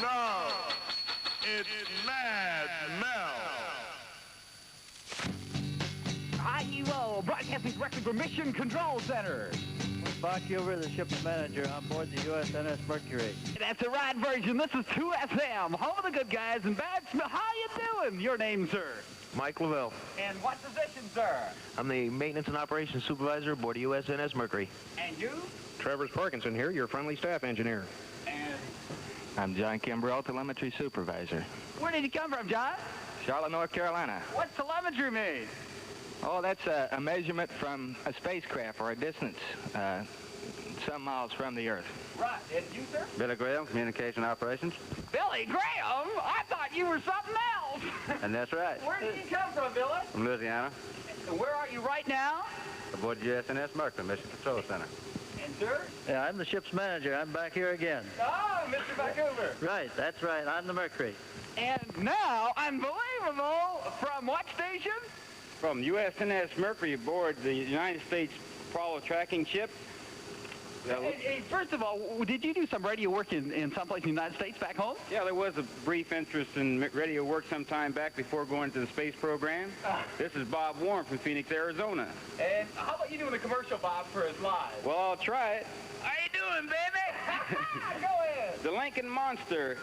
No, it's Mad Mel. IUO, broadcasting directly from Mission Control Center. Vancouver, the ship's manager on board the USNS Mercury. That's the right version. This is 2SM, home of the good guys and bad smell. How you doing? Your name, sir? Mike Lavelle. And what position, sir? I'm the maintenance and operations supervisor aboard the USNS Mercury. And you? Trevor's Parkinson here, your friendly staff engineer. And I'm John Kimbrell, telemetry supervisor. where did you come from, John? Charlotte, North Carolina. What's telemetry mean? Oh, that's a measurement from a spacecraft or a distance some miles from the Earth. Right. And you, sir? Billy Graham, communication operations. Billy Graham? I thought you were something else. And that's right. Where did you come from, Billy? From Louisiana, And where are you right now? aboard the USNS Mercury, Mission Control Center. And, sir? Yeah, I'm the ship's manager. I'm back here again. Oh, Mr. Vancouver. Right, that's right. I'm the Mercury. And now, unbelievable, from what station? From USNS Mercury aboard the United States Apollo tracking ship. Hey, first of all, did you do some radio work in someplace in the United States back home? Yeah, there was a brief interest in radio work some time back before going to the space program. This is Bob Warren from Phoenix, Arizona. And how about you doing a commercial, Bob, for us live? Well, I'll try it. How you doing, baby? Go ahead. The Lincoln Monster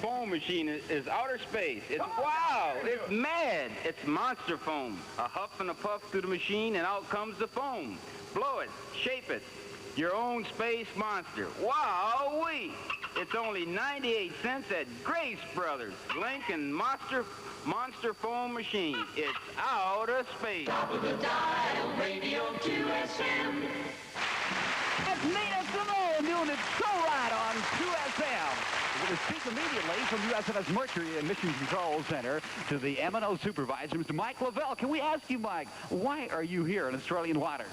foam machine is outer space. It's wow, it's mad. It's monster foam. A huff and a puff through the machine and out comes the foam. Blow it, shape it. Your own space monster. Wow-wee. It's only 98 cents at Grace Brothers. Lincoln Monster foam machine. It's out of space. Top of the dial, radio 2SM. That's Nina Simone doing it so right on 2SM. We're going to speak immediately from USNS Mercury and Mission Control Center to the M&O supervisor, Mr. Mike Lavelle. Can we ask you, Mike, why are you here in Australian water?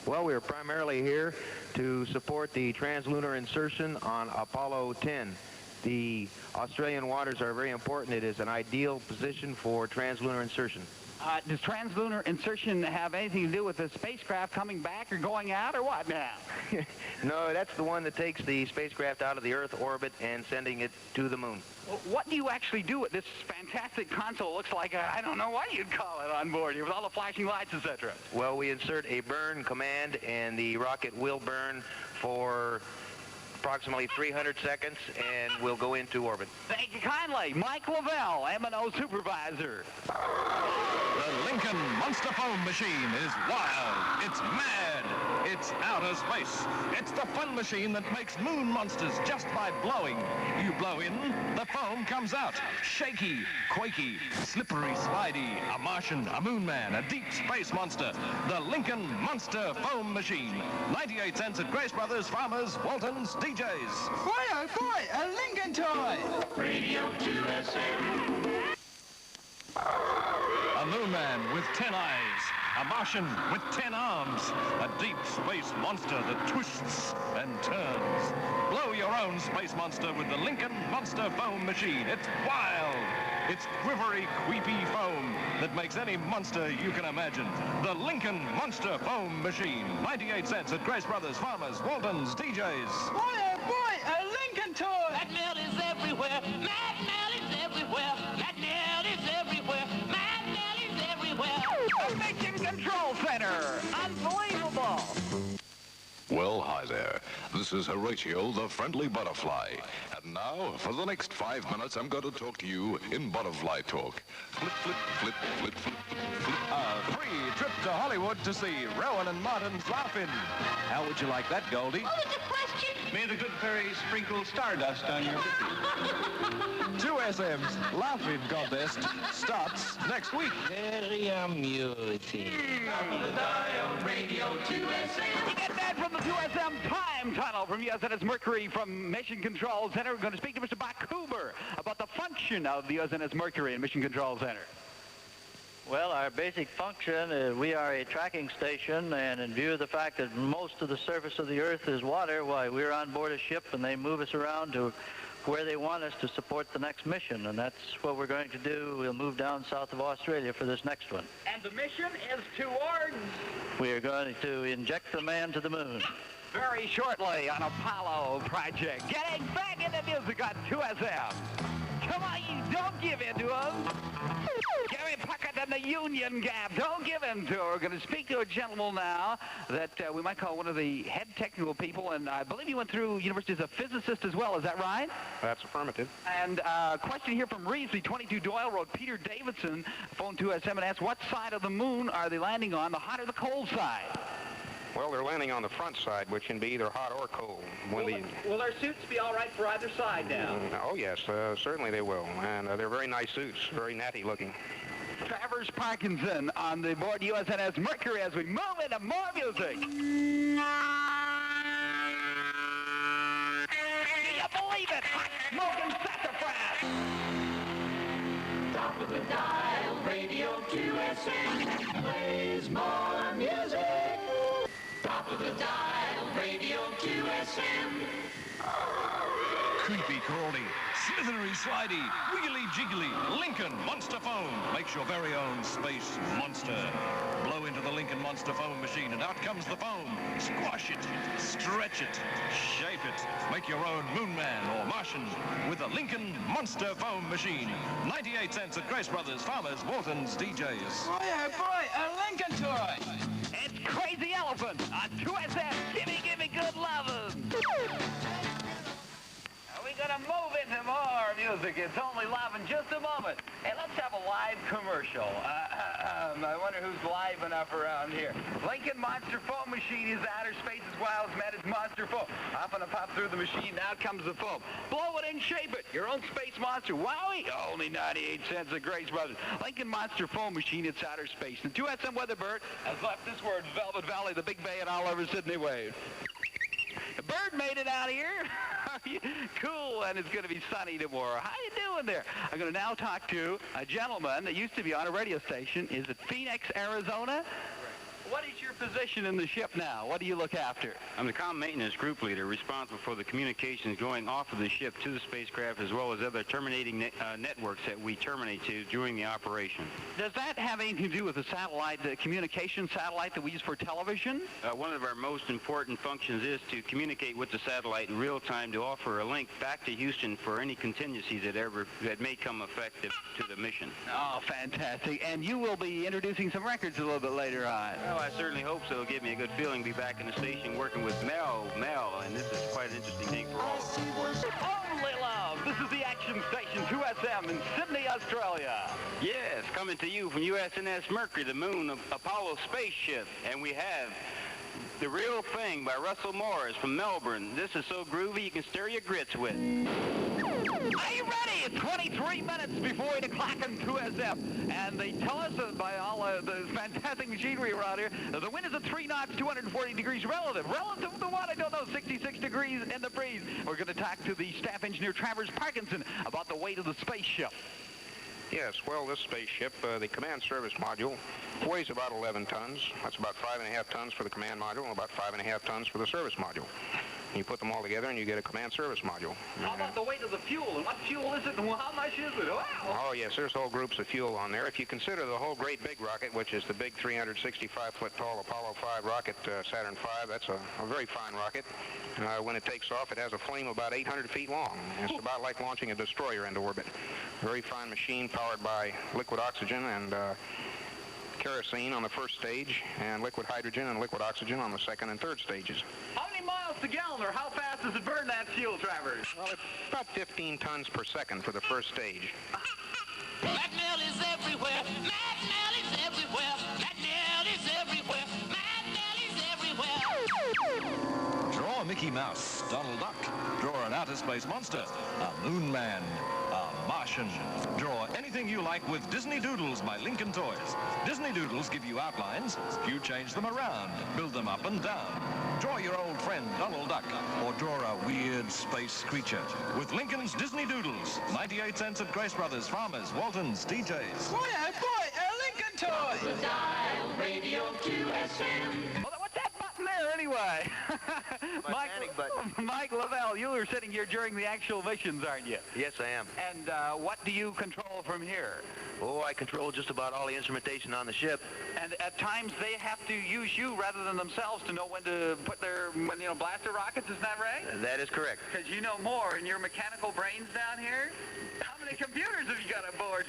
Well, we're primarily here to support the translunar insertion on Apollo 10. The Australian waters are very important. It is an ideal position for translunar insertion. Does translunar insertion have anything to do with the spacecraft coming back or going out, or what now? No, that's the one that takes the spacecraft out of the Earth orbit and sending it to the moon. Well, what do you actually do with this fantastic console? It looks like, I don't know what you'd call it on board here, with all the flashing lights, etc. Well, we insert a burn command, and the rocket will burn for approximately 300 seconds, and we'll go into orbit. Thank you kindly. Mike Lavelle, M&O supervisor. The Lincoln Monster Foam Machine is wild. It's mad. It's outer space. It's the fun machine that makes moon monsters just by blowing. You blow in, the foam comes out. Shaky, quaky, slippery, slidey. A Martian, a moon man, a deep space monster. The Lincoln Monster Foam Machine. 98 cents at Grace Brothers, Farmers, Waltons, DJs. Boy, oh boy, a Lincoln toy! Radio 2SM. A moon man with 10 eyes. A Martian with 10 arms. A deep space monster that twists and turns. Blow your own space monster with the Lincoln Monster Foam Machine. It's wild. It's quivery, queepy foam that makes any monster you can imagine. The Lincoln Monster Foam Machine. 98 cents at Grace Brothers, Farmers, Waltons, DJs. Boy, oh boy, a Lincoln toy! Mad Mel is everywhere. Mad Mel is everywhere. Mad Mel is everywhere. Mad Mel is everywhere. The Mission Control Center. Unbelievable. Well, hi there. This is Horatio, the friendly butterfly. And now, for the next 5 minutes, I'm going to talk to you in butterfly talk. Flip, flip, flip, flip, flip, flip. A free trip to Hollywood to see Rowan and Martin's Laugh-In. How would you like that, Goldie? What was the question? May the good fairy sprinkle stardust on your 2SM's Laugh-In contest starts next week. very amusing. Top of the dial, radio 2SM. You get that from the 2SM Time Tunnel from USNS Mercury from Mission Control Center. We're going to speak to Mr. Vancouver about the function of the USNS Mercury and Mission Control Center. Well, our basic function is we are a tracking station, and in view of the fact that most of the surface of the Earth is water, why, we're on board a ship and they move us around to where they want us to support the next mission, and that's what we're going to do. We'll move down south of Australia for this next one. And the mission is towards... We are going to inject the man to the moon. Very shortly on Apollo project. Getting back into music on 2SM. Come on, you don't give in to them. Gary Puckett and the Union Gap. Don't give in to her. We're going to speak to a gentleman now that we might call one of the head technical people, and I believe he went through university as a physicist as well. Is that right? That's affirmative. And a question here from Reeves, 22 Doyle Road. Peter Davidson, phone 2SM, and asks, what side of the moon are they landing on, the hot or the cold side? Well, they're landing on the front side, which can be either hot or cold. Will their suits be all right for either side now? Oh, yes, certainly they will. And they're very nice suits, very natty looking. Travers Parkinson on the board USNS Mercury as we move into more music. Can you believe it? Hot smoking sassafras. Top of the dial, Radio 2SM plays more music. Top of the dial, Radio 2SM. Creepy crawly, slithery slidey, wiggly jiggly, Lincoln Monster Foam makes your very own space monster. Blow into the Lincoln Monster Foam machine and out comes the foam. Squash it, stretch it, shape it. Make your own Moon Man or Martian with the Lincoln Monster Foam machine. 98 cents at Grace Brothers, Farmers, Waltons, DJs. Boy, oh boy, a Lincoln toy. It's Crazy Elephant on 2SM. Give me good lovin'. We're going to move into more music. It's only live in just a moment. Hey, let's have a live commercial. I wonder who's live enough around here. Lincoln Monster Foam machine is outer space as wild as mad as Monster Foam. Up and a pop through the machine. Now comes the foam. Blow it and shape it. Your own space monster. Wowie! Only 98 cents at Grace Brothers. Lincoln Monster Foam machine, it's outer space. The 2SM Weatherbird has left this word, Velvet Valley, the Big Bay, and all over Sydney Wave. The bird made it out here. Cool, and it's going to be sunny tomorrow. How you doing there? I'm going to now talk to a gentleman that used to be on a radio station. Is it Phoenix, Arizona? What is your position in the ship now? What do you look after? I'm the comm maintenance group leader, responsible for the communications going off of the ship to the spacecraft, as well as other terminating networks that we terminate to during the operation. Does that have anything to do with the satellite, the communication satellite that we use for television? One of our most important functions is to communicate with the satellite in real time to offer a link back to Houston for any contingencies that may come effective to the mission. Oh, fantastic. And you will be introducing some records a little bit later on. Well, I certainly hope so. It'll give me a good feeling to be back in the station working with Mel, and this is quite an interesting thing for all of us. Only love. This is the action station 2SM in Sydney, Australia. Yes, coming to you from USNS Mercury, the moon of Apollo spaceship. And we have The Real Thing by Russell Morris from Melbourne. This is so groovy you can stir your grits with. Are you ready? It's 23 minutes before 8 o'clock on 2SM. And they tell us by all the fantastic machinery around here, the wind is at 3 knots, 240 degrees relative. Relative to what? I don't know, 66 degrees in the breeze. We're going to talk to the staff engineer, Travers Parkinson, about the weight of the spaceship. Yes, well, this spaceship, the command service module, weighs about 11 tons. That's about 5.5 tons for the command module and about 5.5 tons for the service module. You put them all together and you get a command service module. How about the weight of the fuel? And what fuel is it and how much is it? Wow! Oh, yes, there's whole groups of fuel on there. If you consider the whole great big rocket, which is the big 365-foot tall Apollo 5 rocket, Saturn V, that's a very fine rocket. When it takes off, it has a flame about 800 feet long. It's about like launching a destroyer into orbit. Very fine machine powered by liquid oxygen and kerosene on the first stage, and liquid hydrogen and liquid oxygen on the second and third stages. How many miles to gallon, or how fast does it burn that fuel, Travers? Well, it's about 15 tons per second for the first stage. Mad Mel is everywhere. Mad Mel is everywhere. Mad Mel is everywhere. Mad Mel is everywhere. Draw a Mickey Mouse, Donald Duck. Draw an outer space monster, a Moon Man, a Martian. Draw anything you like with Disney Doodles by Lincoln Toys. Disney Doodles give you outlines. You change them around, build them up and down. Draw your old friend Donald Duck, or draw a weird space creature with Lincoln's Disney Doodles. 98 cents at Grace Brothers, Farmers, Waltons, DJs. Boy, oh boy, a Lincoln toy. Dial Radio 2SM. Well, what's that button there anyway? Mike Lavelle, you were sitting here during the actual missions, aren't you? Yes, I am. And what do you control from here? Oh, I control just about all the instrumentation on the ship. And at times they have to use you rather than themselves to know when to put their, blast their rockets, isn't that right? That is correct. Because you know more, and your mechanical brains down here. How many computers have you got aboard?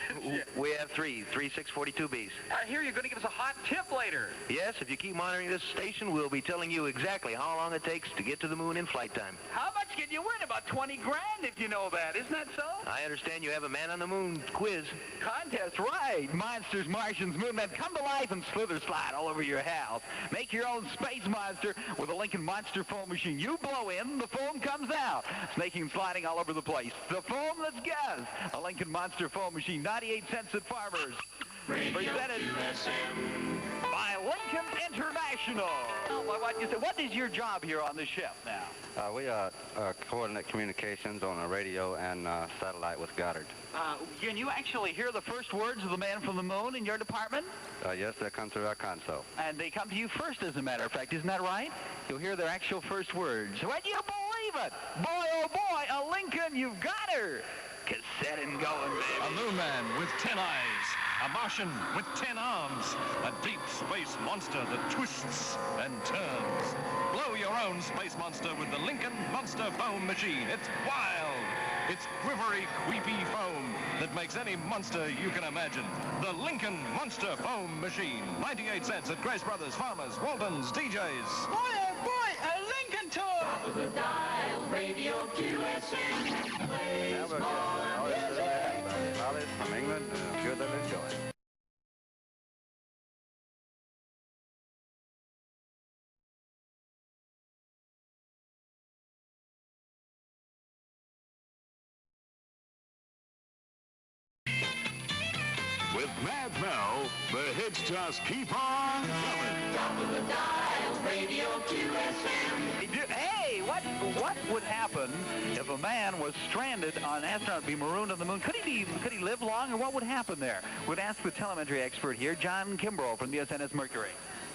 We have three 642Bs. I hear you're going to give us a hot tip later. Yes, if you keep monitoring this station, we'll be telling you exactly how long it takes to get to the moon in flight time. How much can you win? About 20 grand if you know that. Isn't that so? I understand you have a man on the moon quiz. Contest, right. Monsters, Martians, Moonmen, come to life and slither slide all over your house. Make your own space monster with a Lincoln Monster foam machine. You blow in, the foam comes out. Snaking and sliding all over the place. The foam that's gas. A Lincoln Monster foam machine, 98 cents at Farmers. Presented by Lincoln International. What is your job here on the ship now? We coordinate communications on the radio and satellite with Goddard. Can you actually hear the first words of the man from the moon in your department? Yes, they come through our console. And they come to you first, as a matter of fact. Isn't that right? You'll hear their actual first words. Would you believe it? Boy, oh boy, a Lincoln, you've got her. Cassette and going, baby. A moon man with 10 eyes. A Martian with 10 arms. A deep space monster that twists and turns. Blow your own space monster with the Lincoln Monster foam machine. It's wild. It's quivery, creepy foam that makes any monster you can imagine. The Lincoln Monster foam machine. 98 cents at Grace Brothers, Farmers, Waltons, DJs. Boy, oh boy, a Lincoln toy. Top of the dial, Radio 2SM. Plays more music. From England, and I'm sure they'll enjoy it. With Mad Mel, the hits just keep on coming. Top of the dial, Radio 2SM. Hey, what would happen if a man was stranded on an astronaut, be marooned on the moon? Could he live long, or what would happen there? We'd ask the telemetry expert here, John Kimbrough from the USNS Mercury.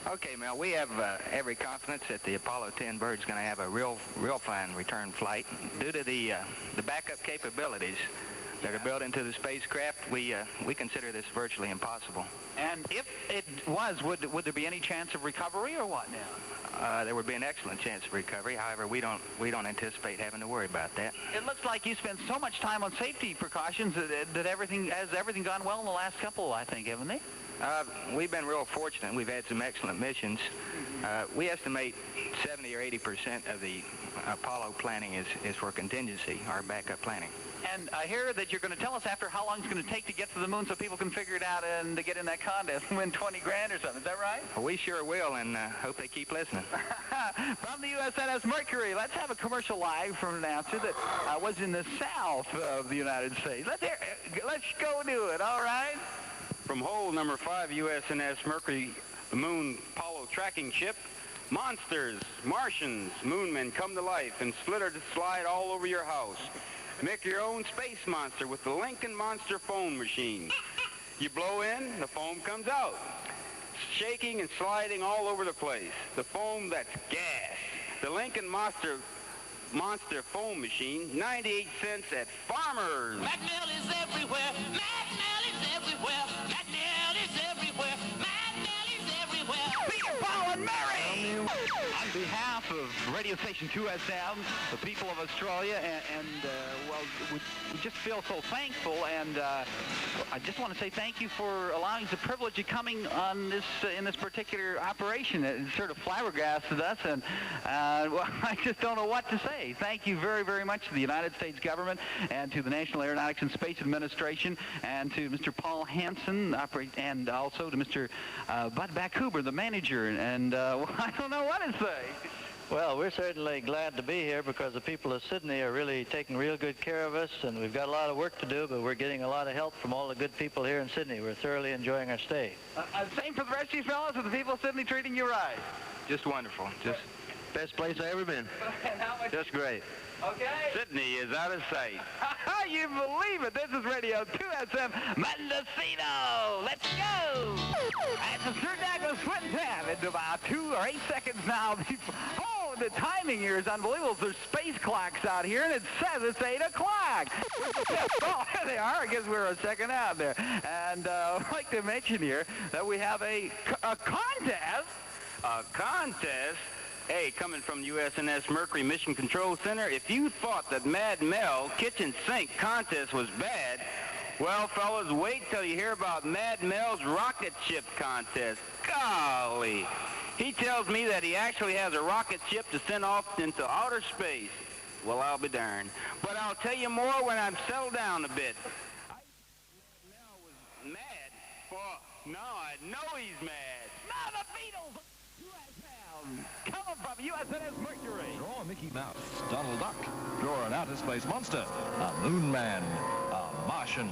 Okay, Mel, we have every confidence that the Apollo 10 bird's going to have a real fine return flight. Due to the backup capabilities that are built into the spacecraft, we consider this virtually impossible. And if it was, would there be any chance of recovery or what now? There would be an excellent chance of recovery. However, we don't anticipate having to worry about that. It looks like you spent so much time on safety precautions that everything gone well in the last couple, I think, haven't they? We've been real fortunate. We've had some excellent missions. We estimate 70 or 80% of the Apollo planning is for contingency, our backup planning. And I hear that you're going to tell us after how long it's going to take to get to the moon so people can figure it out and to get in that contest and win 20 grand or something. Is that right? Well, we sure will, and hope they keep listening. From the USNS Mercury, let's have a commercial live from an announcer that was in the south of the United States. Let's go do it, all right? From hole number 5 USNS Mercury, the moon Apollo tracking ship, monsters, Martians, moonmen come to life and slither to slide all over your house. Make your own space monster with the Lincoln Monster foam machine. You blow in, the foam comes out, shaking and sliding all over the place. The foam that's gas. The Lincoln Monster foam machine, 98 cents at Farmers. Mad Mel is everywhere. Mad Mel is everywhere. Mad Mel is everywhere. Mad Mel is everywhere. Peter, Paul, and Mary! On behalf of radio station 2SM, the people of Australia, and we just feel so thankful, and I just want to say thank you for allowing us the privilege of coming on this in this particular operation. It sort of flabbergasted us, and I just don't know what to say. Thank you very, very much to the United States government and to the National Aeronautics and Space Administration and to Mr. Paul Hansen and also to Mr. Bud Vancouver, the manager, and I don't know what to say. Well, we're certainly glad to be here because the people of Sydney are really taking real good care of us, and we've got a lot of work to do, but we're getting a lot of help from all the good people here in Sydney. We're thoroughly enjoying our stay. Same for the rest of you fellas. Are the people of Sydney treating you right? Just wonderful. Just best place I've ever been. Just great. Okay. Sydney is out of sight. You believe it. This is Radio 2SM Mendocino. Let's go. That's the Sir Douglas Swinton. Into about 2 or 8 seconds now. Oh, the timing here is unbelievable. There's space clocks out here, and it says it's 8 o'clock. Oh, there they are. I guess we're a second out there. And I'd like to mention here that we have a contest. A contest? Hey, coming from USNS Mercury Mission Control Center, if you thought that Mad Mel kitchen sink contest was bad, well, fellas, wait till you hear about Mad Mel's rocket ship contest. Golly. He tells me that he actually has a rocket ship to send off into outer space. Well, I'll be darned. But I'll tell you more when I'm settled down a bit. Mad Mel was mad. Well, no, I know he's mad. Now the Beatles! Coming from USNS Mercury. Draw a Mickey Mouse, Donald Duck. Draw an outer space monster, a moon man, a Martian.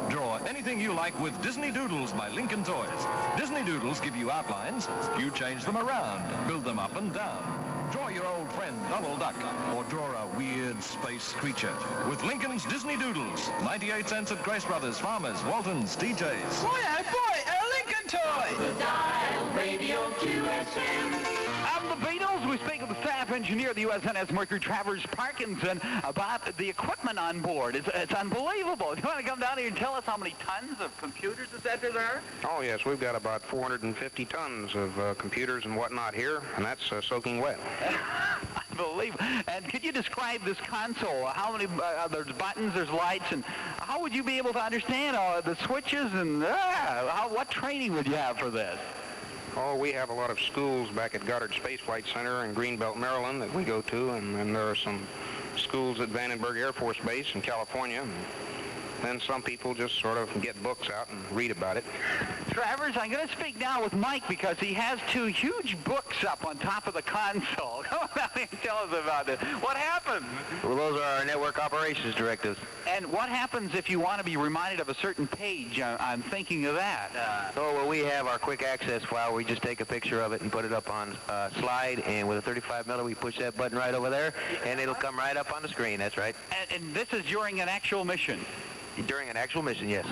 Draw anything you like with Disney Doodles by Lincoln Toys. Disney Doodles give you outlines. You change them around, build them up and down. Draw your old friend Donald Duck, or draw a weird space creature with Lincoln's Disney Doodles. 98 cents at Grace Brothers, Farmers, Waltons, DJs. Boy, oh boy, a Lincoln toy. The dial, Radio QSM. Of the Beatles, we speak with the staff engineer of the USNS Mercury, Travers Parkinson, about the equipment on board. It's unbelievable. Do you want to come down here and tell us how many tons of computers, etc. there are? Oh, yes, we've got about 450 tons of computers and whatnot here, and that's soaking wet. Unbelievable. And could you describe this console? How many, there's buttons, there's lights, and how would you be able to understand the switches and what training would you have for this? Oh, we have a lot of schools back at Goddard Space Flight Center in Greenbelt, Maryland that we go to, and then there are some schools at Vandenberg Air Force Base in California. And then some people just sort of get books out and read about it. Travers, I'm going to speak now with Mike because he has two huge books up on top of the console. Come on and tell us about this. What happened? Well, those are our network operations directives. And what happens if you want to be reminded of a certain page? I'm thinking of that. Well, we have our quick access file. We just take a picture of it and put it up on slide, and with a 35 mm, we push that button right over there, and it'll come right up on the screen. That's right. And this is during an actual mission? During an actual mission, yes.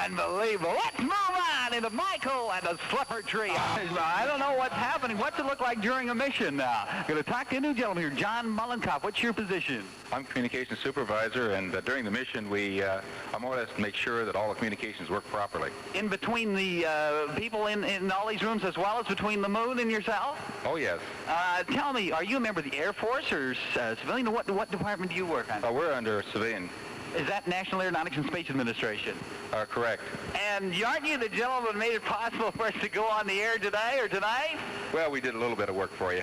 Unbelievable. Let's move on into Michael and the Slipper Tree. I don't know what's happening. What's it look like during a mission now? I'm going to talk to a new gentleman here, John Mullenkoff. What's your position? I'm communications supervisor, and during the mission, I more or less make sure that all the communications work properly. In between the people in all these rooms, as well as between the moon and yourself? Oh, yes. Tell me, are you a member of the Air Force or civilian? What department do you work on? We're under civilian. Is that National Aeronautics and Space Administration? Correct. And aren't you the gentleman who made it possible for us to go on the air today or tonight? Well, we did a little bit of work for you.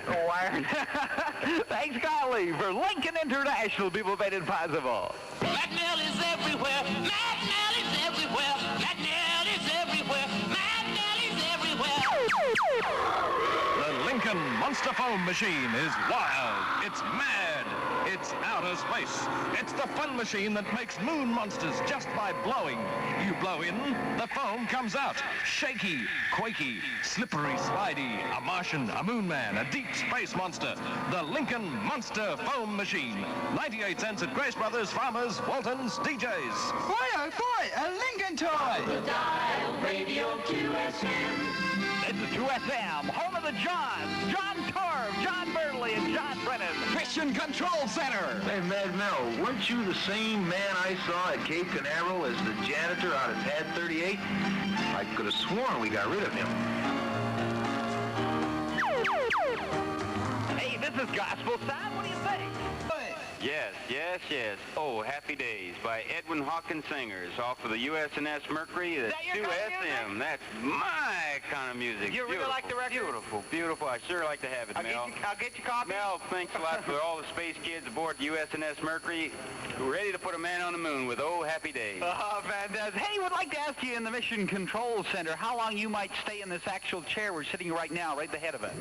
Thanks, golly. For Lincoln International, people made it possible. Mad Mel is everywhere. Mad Mel is everywhere. Mad Mel is everywhere. Mad Mel is everywhere. The Lincoln Monster Foam Machine is wild. It's mad. It's outer space. It's the fun machine that makes moon monsters just by blowing. You blow in, the foam comes out. Shaky, quaky, slippery, slidey. A Martian, a moon man, a deep space monster. The Lincoln Monster Foam Machine. 98 cents at Grace Brothers, Farmers, Waltons, DJs. Boy, oh boy, a Lincoln toy. The dial, Radio QSM. It's the 2SM, home of the Johns. John Torv, John Burley, and John Brennan. Mission Control Center. Hey, Mad Mel, weren't you the same man I saw at Cape Canaveral as the janitor out at Pad 38? I could have sworn we got rid of him. Hey, this is Gospel Sound. What do you think? Yes, yes, yes. Oh, Happy Days by Edwin Hawkins Singers off of the USNS Mercury. That's 2SM. That's my kind of music. You really like the record? Beautiful, beautiful. I sure like to have it, Mel. I'll get you coffee. Mel, thanks a lot for all the space kids aboard the USNS Mercury. We're ready to put a man on the moon with Oh, Happy Days. Oh, fantastic. Hey, would like to ask you in the Mission Control Center how long you might stay in this actual chair we're sitting right now, right ahead of it.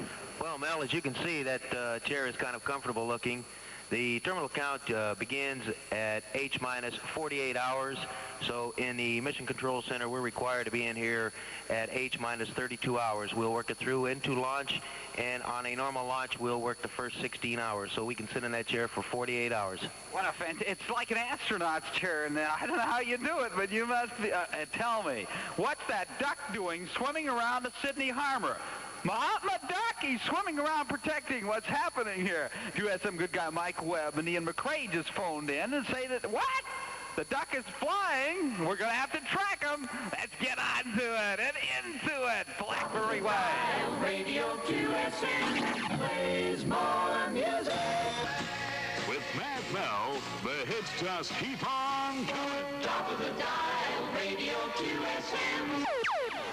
Well, Mel, as you can see, that chair is kind of comfortable looking. The terminal count begins at H-minus 48 hours. So in the Mission Control Center, we're required to be in here at H-minus 32 hours. We'll work it through into launch, and on a normal launch, we'll work the first 16 hours. So we can sit in that chair for 48 hours. What a it's like an astronaut's chair, and I don't know how you do it, but you must be, tell me, what's that duck doing swimming around the Sydney Harbour? Mahatma Duck, he's swimming around protecting what's happening here. 2SM good guy Mike Webb and Ian McRae just phoned in and say that, what? The duck is flying. We're going to have to track him. Let's get on to it and into it. Blackberry Way. Radio 2SM plays more music. With Mad Mel, the hits just keep on coming. Top of the dial, Radio 2SM.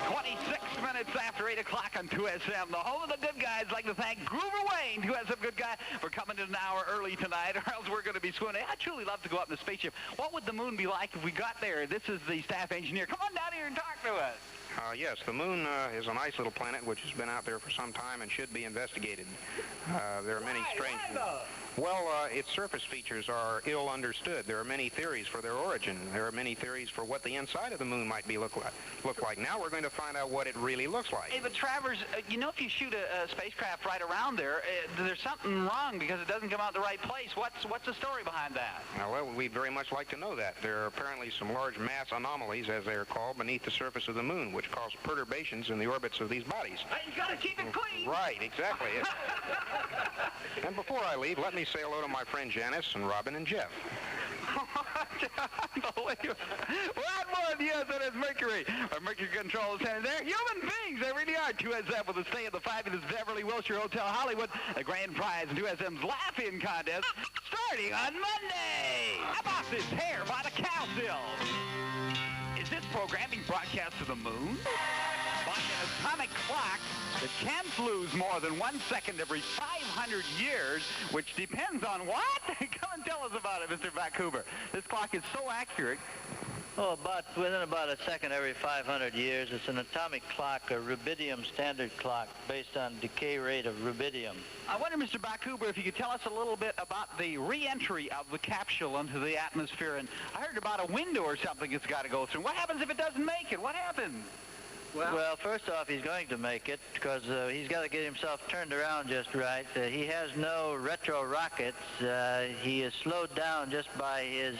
26 minutes after 8 o'clock on 2SM, the home of the good guys. I'd like to thank Groover Wayne, 2SM good guy, for coming in an hour early tonight, or else we're going to be swooning. I'd truly love to go up in the spaceship. What would the moon be like if we got there? This is the staff engineer. Come on down here and talk to us. Yes, the moon is a nice little planet which has been out there for some time and should be investigated. There are many strange... Well, its surface features are ill understood. There are many theories for their origin. There are many theories for what the inside of the moon might be look like. Now we're going to find out what it really looks like. Hey, but Travers, you know, if you shoot a spacecraft right around there, there's something wrong because it doesn't come out the right place. What's the story behind that? Well, we'd very much like to know that. There are apparently some large mass anomalies, as they are called, beneath the surface of the moon, which cause perturbations in the orbits of these bodies. You got to keep it clean. Right, exactly. And before I leave, let me say hello to my friend Janice and Robin and Jeff. Unbelievable. One more than USNS Mercury. Our Mercury Control Center there. Human beings, they really are. 2SM with a stay at the fabulous Beverly Wilshire Hotel Hollywood. The grand prize in 2SM's Laugh-In contest starting on Monday. How about this hair by the cowsill? Is this program being broadcast to the moon? By an atomic clock that can't lose more than 1 second every 500 years, which depends on what? Come and tell us about it, Mr. Vancouver. This clock is so accurate. Oh, within about a second every 500 years. It's an atomic clock, a rubidium standard clock, based on decay rate of rubidium. I wonder, Mr. Vancouver, if you could tell us a little bit about the re-entry of the capsule into the atmosphere. And I heard about a window or something it's got to go through. What happens if it doesn't make it? What happens? Well, first off, he's going to make it because he's got to get himself turned around just right. He has no retro rockets. He is slowed down just by his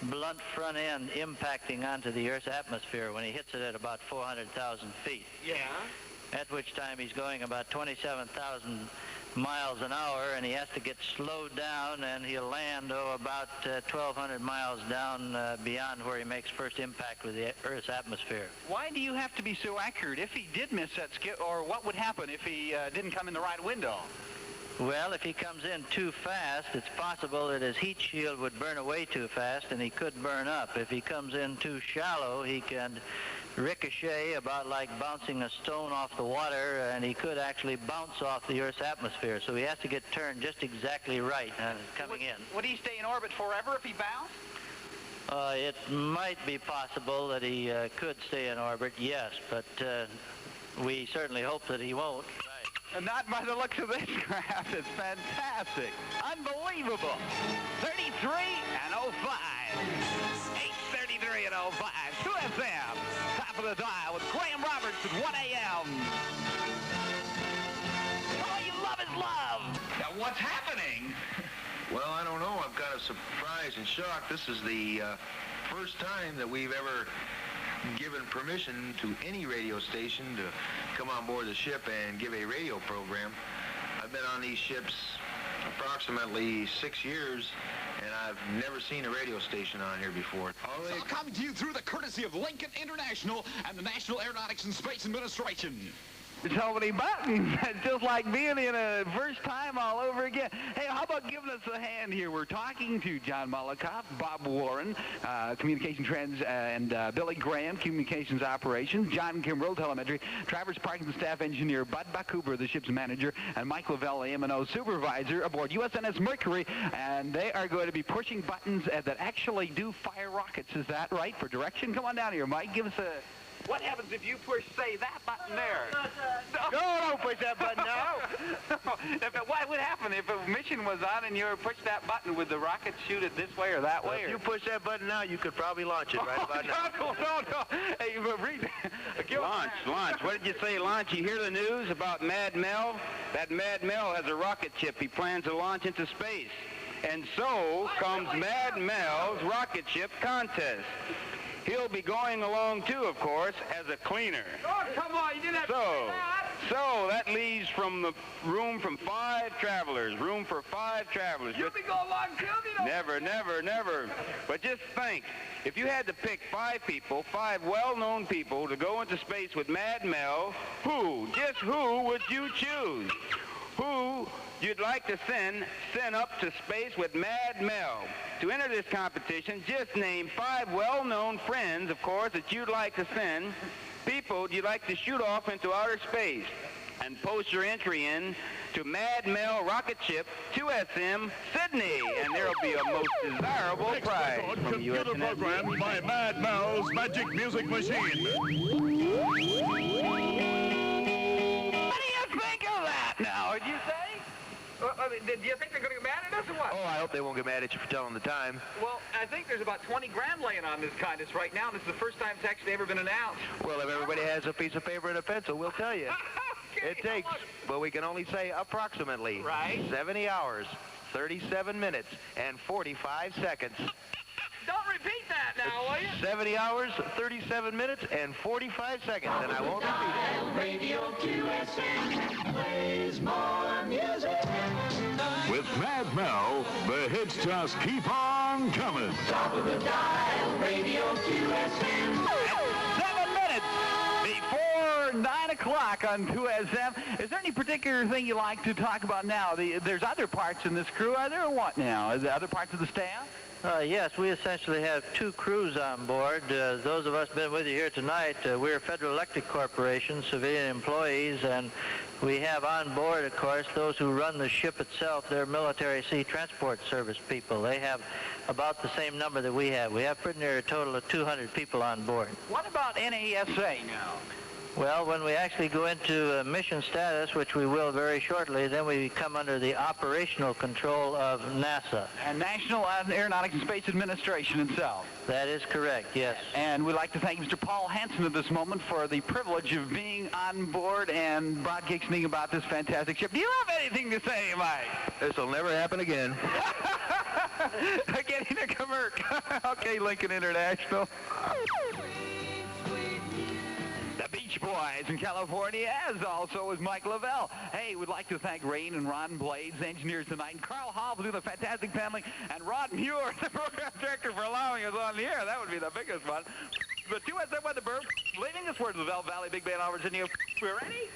blunt front end impacting onto the Earth's atmosphere when he hits it at about 400,000 feet. Yeah. At which time he's going about 27,000 miles an hour, and he has to get slowed down, and he'll land about 1,200 miles down beyond where he makes first impact with the Earth's atmosphere. Why do you have to be so accurate? If he did miss that skip, or what would happen if he didn't come in the right window? Well, if he comes in too fast, it's possible that his heat shield would burn away too fast, and he could burn up. If he comes in too shallow, he can ricochet about like bouncing a stone off the water, and he could actually bounce off the Earth's atmosphere. So he has to get turned just exactly right coming in. Would he stay in orbit forever if he bounced? It might be possible that he could stay in orbit, yes, but we certainly hope that he won't. And not by the looks of this craft. It's fantastic. Unbelievable. 33 and 05. 8:33 and 05. 2SM. Top of the dial with Graham Roberts at 1 a.m. All you love is love. Now, what's happening? Well, I don't know. I'm kind of surprised and shocked. This is the first time that we've ever given permission to any radio station to come on board the ship and give a radio program. I've been on these ships approximately 6 years, and I've never seen a radio station on here before. It's all coming to you through the courtesy of Lincoln International and the National Aeronautics and Space Administration. So many buttons. It's just like being in a first time all over again. Hey, how about giving us a hand here? We're talking to John Molikoff, Bob Warren, Communication Trends, and Billy Graham, Communications Operations, John Kimbrell, Telemetry, Travers Parkinson, Staff Engineer, Bud Vancouver, the ship's manager, and Mike Lavelle, M&O Supervisor aboard USNS Mercury. And they are going to be pushing buttons that actually do fire rockets. Is that right? For direction? Come on down here, Mike. Give us a... What happens if you push, say, that button there? No, don't push that button now. What would happen if a mission was on and you push that button? Would the rocket shoot it this way or that way? If you push that button now, you could probably launch it right about now. No. Hey, read. Launch. What did you say, launch? You hear the news about Mad Mel? That Mad Mel has a rocket ship he plans to launch into space. And so comes Mad Mel's rocket ship contest. He'll be going along, too, of course, as a cleaner. Oh, come on, you didn't have to say that. So that leaves from the room from 5 travelers. Room for 5 travelers. You'll be going long too, you know? Never, never, never. But just think, if you had to pick 5 people, 5 well-known people to go into space with Mad Mel, just who would you choose? Who you'd like to send up to space with Mad Mel? To enter this competition, just name 5 well-known friends, of course, that you'd like to send, people you'd like to shoot off into outer space, and post your entry in to Mad Mel Rocket Ship 2SM Sydney, and there'll be a most desirable prize from Computer USNS. programmed by Mad Mel's Magic Music Machine. What do you think of that now? Would you say? Do you think they're going to get mad at us or what? Oh, I hope they won't get mad at you for telling the time. Well, I think there's about 20 grand laying on this contest right now. This is the first time it's actually ever been announced. Well, if everybody has a piece of paper and a pencil, we'll tell you. Okay, It takes, but we can only say approximately 70 hours, 37 minutes, and 45 seconds. Don't repeat that now, will you? 70 hours, 37 minutes, and 45 seconds, and I won't repeat it. Radio 2SM plays more music. With Mad Mel, the hits just keep on coming. Top of the dial, Radio 2SM. 7 minutes before 9 o'clock on 2SM. Is there any particular thing you like to talk about now? There's other parts in this crew, are there, or what now? Is there other parts of the staff? Yes, we essentially have 2 crews on board. Those of us been with you here tonight, we're Federal Electric Corporation, civilian employees, and we have on board, of course, those who run the ship itself. They're military sea transport service people. They have about the same number that we have. We have pretty near a total of 200 people on board. What about NASA now? Well, when we actually go into mission status, which we will very shortly, then we come under the operational control of NASA. And National Aeronautics and Space Administration itself. That is correct, yes. And we'd like to thank Mr. Paul Hansen at this moment for the privilege of being on board and broadcasting about this fantastic ship. Do you have anything to say, Mike? This will never happen again. Getting a convert. Okay, Lincoln International. The Beach Boys in California, as also is Mike Lavelle. Hey, we'd like to thank Rain and Ron Blades, engineers tonight, and Carl Hall for doing the fantastic paneling, and Rod Muir, the program director, for allowing us on the air. That would be the biggest one. The 2SM Weather leaving us word of the Bell Valley Big Band over Sydney. We're ready?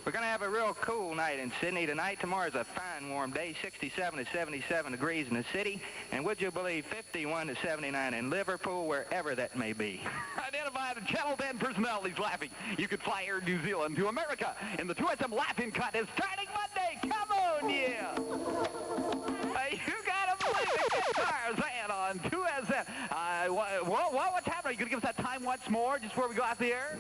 We're going to have a real cool night in Sydney tonight. Tomorrow's a fine warm day, 67 to 77 degrees in the city, and would you believe 51 to 79 in Liverpool, wherever that may be. Identify the Channel 10 personalities laughing. You could fly Air New Zealand to America in the 2SM Laughing Contest starting Monday. Come on, yeah. You got to believe it. Tarzan on 2SM. What's happening? You going to give us that time once more just before we go out the air?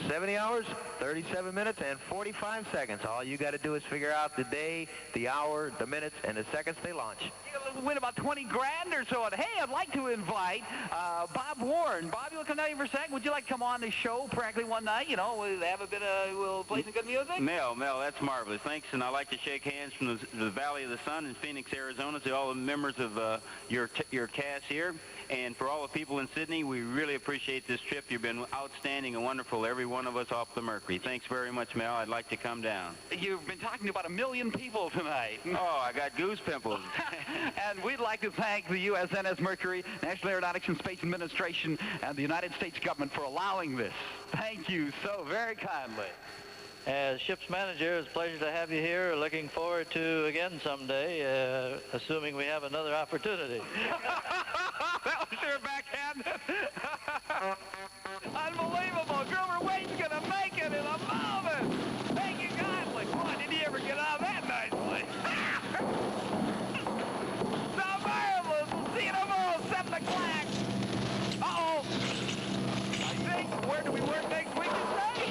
70 hours, 37 minutes, and 45 seconds. All you got to do is figure out the day, the hour, the minutes, and the seconds they launch. You're going to win about 20 grand or so. And hey, I'd like to invite Bob Warren. Bob, you want to come down here for a second? Would you like to come on the show practically one night? You know, we'll have a bit of, we'll play some good music? Mel, that's marvelous. Thanks, and I'd like to shake hands from the Valley of the Sun in Phoenix, Arizona, to all the members of your cast here. And for all the people in Sydney, we really appreciate this trip. You've been outstanding and wonderful, every one of us off the Mercury. Thanks very much, Mel. I'd like to come down. You've been talking to about 1 million people tonight. Oh, I got goose pimples. And we'd like to thank the USNS Mercury, National Aeronautics and Space Administration, and the United States government for allowing this. Thank you so very kindly. As ship's manager, it's a pleasure to have you here. Looking forward to again someday, assuming we have another opportunity. That was your backhand. Unbelievable. Grover Wade's going to make it in a moment. Thank you kindly. Boy, did he ever get out of that nicely. So marvelous. We'll see you tomorrow, 7 o'clock. Uh-oh. I think, where do we work next week?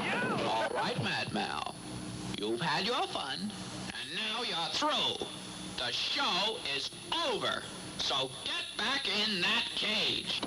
You. All right, Mad Mel. You've had your fun, and now you're through. The show is over. So get back in that cage.